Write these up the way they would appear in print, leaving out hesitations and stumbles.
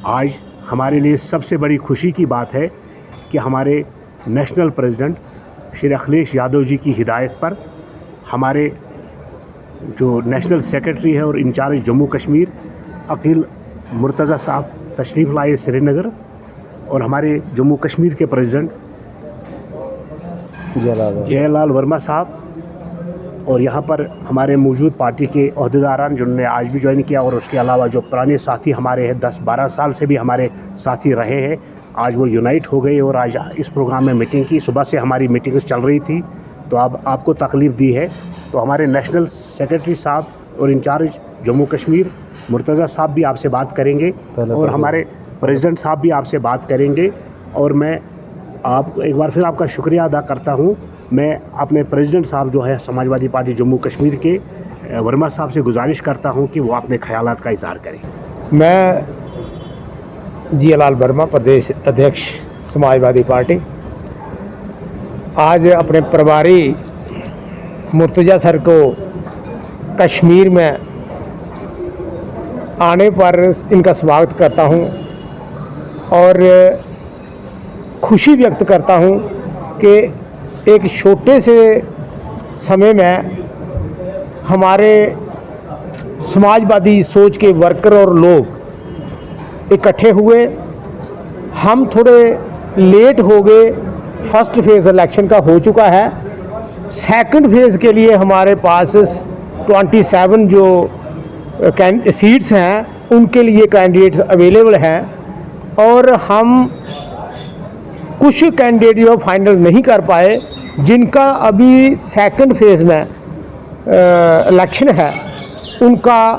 आज हमारे लिए सबसे बड़ी खुशी की बात है कि हमारे नेशनल प्रेसिडेंट श्री अखिलेश यादव जी की हिदायत पर हमारे जो नेशनल सेक्रेटरी है और इंचार्ज जम्मू कश्मीर अकील मुर्तज़ा साहब तशरीफ़ लाए श्रीनगर, और हमारे जम्मू कश्मीर के प्रेसिडेंट जयलाल वर्मा साहब, और यहाँ पर हमारे मौजूद पार्टी के अहदेदारान जिन्होंने आज भी ज्वाइन किया, और उसके अलावा जो पुराने साथी हमारे हैं 10-12 साल से भी हमारे साथी रहे हैं, आज वो यूनाइट हो गए और आज इस प्रोग्राम में मीटिंग की। सुबह से हमारी मीटिंग चल रही थी तो अब आपको तकलीफ़ दी है, तो हमारे नेशनल सेक्रेटरी साहब और इंचार्ज जम्मू कश्मीर मुर्तज़ा साहब भी आपसे बात करेंगे और हमारे प्रेसिडेंट साहब भी आपसे बात करेंगे। और मैं आप एक बार फिर आपका शुक्रिया अदा करता हूँ। मैं अपने प्रेसिडेंट साहब जो है समाजवादी पार्टी जम्मू कश्मीर के वर्मा साहब से गुजारिश करता हूँ कि वो अपने ख्यालात का इज़हार करें। मैं जयलाल वर्मा, प्रदेश अध्यक्ष समाजवादी पार्टी, आज अपने प्रभारी मुर्तज़ा सर को कश्मीर में आने पर इनका स्वागत करता हूं और खुशी व्यक्त करता हूं कि एक छोटे से समय में हमारे समाजवादी सोच के वर्कर और लोग इकट्ठे हुए। हम थोड़े लेट हो गए, फर्स्ट फेज़ इलेक्शन का हो चुका है। सेकंड फेज़ के लिए हमारे पास 27 जो सीट्स हैं उनके लिए कैंडिडेट्स अवेलेबल हैं, और हम कुछ कैंडिडेट जो फाइनल नहीं कर पाए, जिनका अभी सेकंड फेज़ में इलेक्शन है, उनका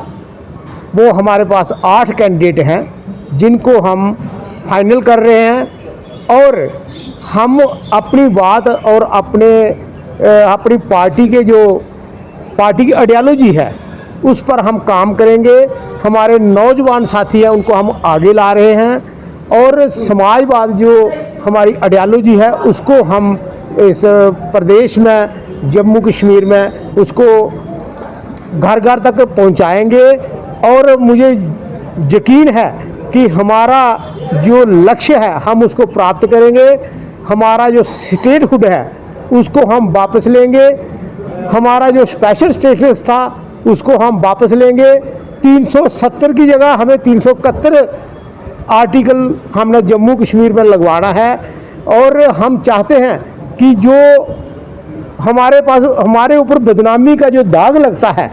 वो हमारे पास 8 कैंडिडेट हैं जिनको हम फाइनल कर रहे हैं। और हम अपनी बात और अपनी पार्टी के जो पार्टी की आइडियोलॉजी है उस पर हम काम करेंगे। हमारे नौजवान साथी हैं उनको हम आगे ला रहे हैं, और समाजवाद जो हमारी आइडियोलॉजी है उसको हम इस प्रदेश में जम्मू कश्मीर में उसको घर घर तक पहुंचाएंगे। और मुझे यकीन है कि हमारा जो लक्ष्य है हम उसको प्राप्त करेंगे। हमारा जो स्टेटहुड है उसको हम वापस लेंगे, हमारा जो स्पेशल स्टेटस था उसको हम वापस लेंगे। 370 की जगह हमें 371 आर्टिकल हमने जम्मू कश्मीर में लगवाना है। और हम चाहते हैं कि जो हमारे ऊपर बदनामी का जो दाग लगता है,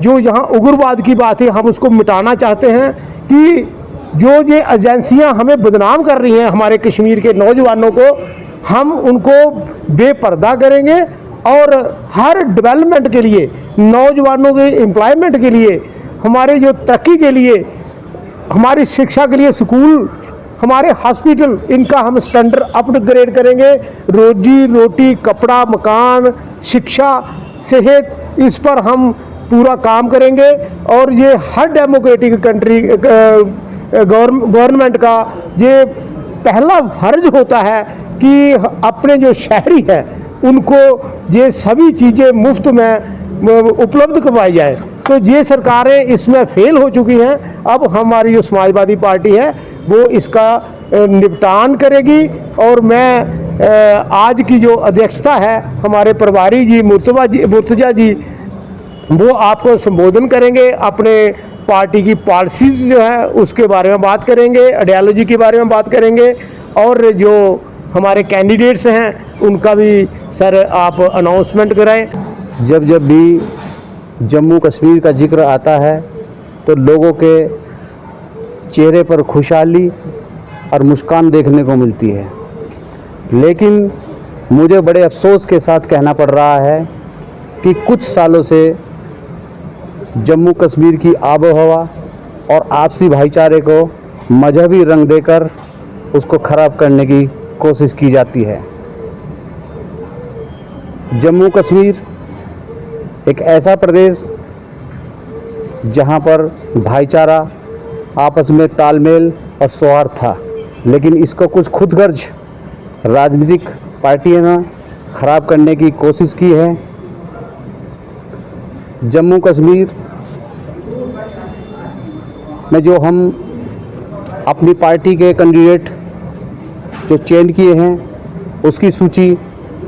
जो यहाँ उग्रवाद की बात है, हम उसको मिटाना चाहते हैं कि जो ये एजेंसियाँ हमें बदनाम कर रही हैं हमारे कश्मीर के नौजवानों को, हम उनको बेपर्दा करेंगे। और हर डेवलपमेंट के लिए, नौजवानों के एम्प्लॉयमेंट के लिए, हमारे जो तरक्की के लिए, हमारी शिक्षा के लिए स्कूल, हमारे हॉस्पिटल, इनका हम स्टैंडर्ड अपग्रेड करेंगे। रोजी रोटी, कपड़ा, मकान, शिक्षा, सेहत, इस पर हम पूरा काम करेंगे। और ये हर डेमोक्रेटिक कंट्री गवर्नमेंट का ये पहला फर्ज होता है कि अपने जो शहरी हैं उनको ये सभी चीज़ें मुफ्त में उपलब्ध करवाई जाए। तो ये सरकारें इसमें फेल हो चुकी हैं। अब हमारी जो समाजवादी पार्टी है वो इसका निपटान करेगी। और मैं आज की जो अध्यक्षता है हमारे प्रभारी जी मुर्तज़ा जी वो आपको संबोधन करेंगे, अपने पार्टी की पॉलिसीज़ जो है उसके बारे में बात करेंगे, आइडियोलॉजी के बारे में बात करेंगे, और जो हमारे कैंडिडेट्स हैं उनका भी सर आप अनाउंसमेंट कराएं। जब भी जम्मू कश्मीर का जिक्र आता है तो लोगों के चेहरे पर खुशहाली और मुस्कान देखने को मिलती है, लेकिन मुझे बड़े अफसोस के साथ कहना पड़ रहा है कि कुछ सालों से जम्मू कश्मीर की आबोहवा और आपसी भाईचारे को मजहबी रंग देकर उसको ख़राब करने की कोशिश की जाती है। जम्मू कश्मीर एक ऐसा प्रदेश जहां पर भाईचारा, आपस में तालमेल और सौहार्द था, लेकिन इसको कुछ खुदगर्ज राजनीतिक पार्टियों ने ख़राब करने की कोशिश की है। जम्मू कश्मीर में जो हम अपनी पार्टी के कैंडिडेट जो चयन किए हैं उसकी सूची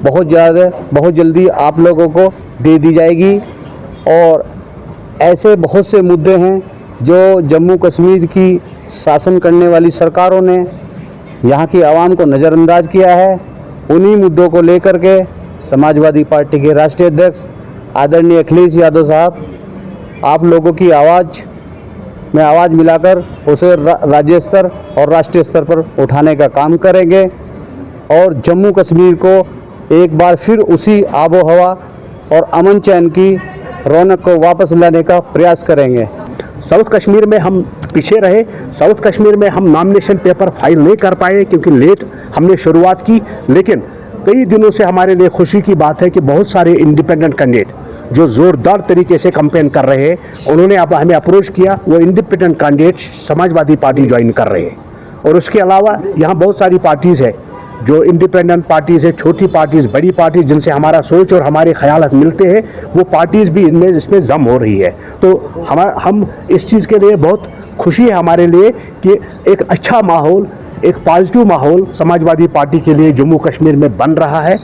बहुत जल्दी आप लोगों को दे दी जाएगी। और ऐसे बहुत से मुद्दे हैं जो जम्मू कश्मीर की शासन करने वाली सरकारों ने यहाँ की आवाम को नज़रअंदाज किया है। उन्हीं मुद्दों को लेकर के समाजवादी पार्टी के राष्ट्रीय अध्यक्ष आदरणीय अखिलेश यादव साहब आप लोगों की आवाज़ में आवाज़ मिलाकर उसे राज्य स्तर और राष्ट्रीय स्तर पर उठाने का काम करेंगे और जम्मू कश्मीर को एक बार फिर उसी आबो हवा और अमन चैन की रौनक को वापस लाने का प्रयास करेंगे। साउथ कश्मीर में हम पीछे रहे, साउथ कश्मीर में हम नॉमिनेशन पेपर फाइल नहीं कर पाए क्योंकि लेट हमने शुरुआत की, लेकिन कई दिनों से हमारे लिए खुशी की बात है कि बहुत सारे इंडिपेंडेंट कैंडिडेट जो ज़ोरदार तरीके से कैंपेन कर रहे हैं, उन्होंने अब हमें अप्रोच किया, वो independent candidate Samajwadi party join कर रहे हैं। और उसके अलावा यहाँ बहुत सारी पार्टीज़ है जो इंडिपेंडेंट पार्टीज़ है, छोटी पार्टीज़, बड़ी पार्टीज़, जिनसे हमारा सोच और हमारे ख्यालात मिलते हैं, वो पार्टीज़ भी इसमें जम हो रही है। तो हम इस चीज़ के लिए बहुत खुशी है हमारे लिए कि एक अच्छा माहौल, एक पॉजिटिव माहौल समाजवादी पार्टी के लिए जम्मू कश्मीर में बन रहा है।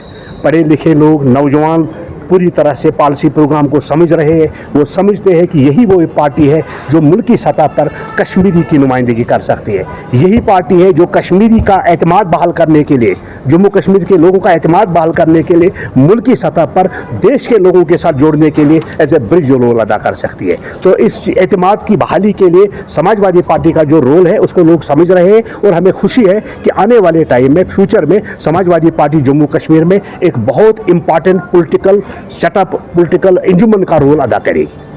पढ़े लिखे लोग, नौजवान पूरी तरह से पॉलिसी प्रोग्राम को समझ रहे हैं। वो समझते हैं कि यही वो पार्टी है जो मुल्की सतह पर कश्मीरी की नुमाइंदगी कर सकती है। यही पार्टी है जो कश्मीरी का एतमाद बहाल करने के लिए, जम्मू कश्मीर के लोगों का एतमाद बहाल करने के लिए, मुल्की सतह पर देश के लोगों के साथ जोड़ने के लिए एज ए ब्रिज रोल अदा कर सकती है। तो इस एतमाद की बहाली के लिए समाजवादी पार्टी का जो रोल है उसको लोग समझ रहे हैं और हमें खुशी है कि आने वाले टाइम में, फ्यूचर में समाजवादी पार्टी जम्मू कश्मीर में एक बहुत इंपॉर्टेंट पॉलिटिकल सेटअप, पॉलिटिकल इंजुमन का रोल अदा करेगी।